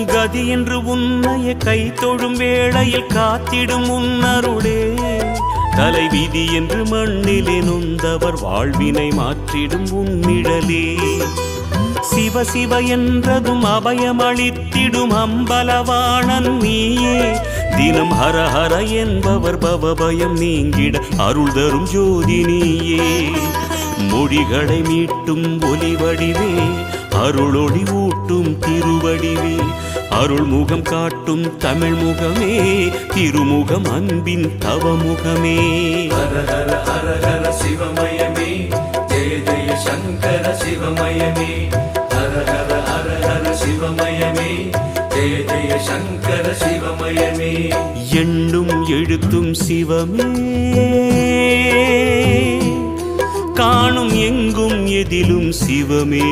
கதி என்று உன்னைய கை தொழும் வேளையில் காத்திடும் உன்னருளே தலைவிதி என்று மண்ணிலே நொந்தவர் வாழ்வினை மாற்றிடும் உன்னிழலே சிவ சிவ என்றதும் அபயமளித்திடும் அம்பலவாணன் நீயே தினம் ஹர ஹர என்பவர் பவபயம் நீங்கிட அருள் தரும் ஜோதி நீயே மொழிகளை மீட்டும் ஒலிவடிவே அருளொளி ஊட்டும் திருவடிவே அருள் முகம் காட்டும் தமிழ் முகமே திருமுகம் அன்பின் தவமுகமே ஹர ஹர ஹர ஹர சிவமயமே ஜெய ஜெய சங்கர சிவமயமே ஹர ஹர ஹர ஹர சிவமயமே ஜெய ஜெய சங்கர சிவமயமே எண்ணும் எழுத்தும் சிவமே காணும் எங்கும் எதிலும் சிவமே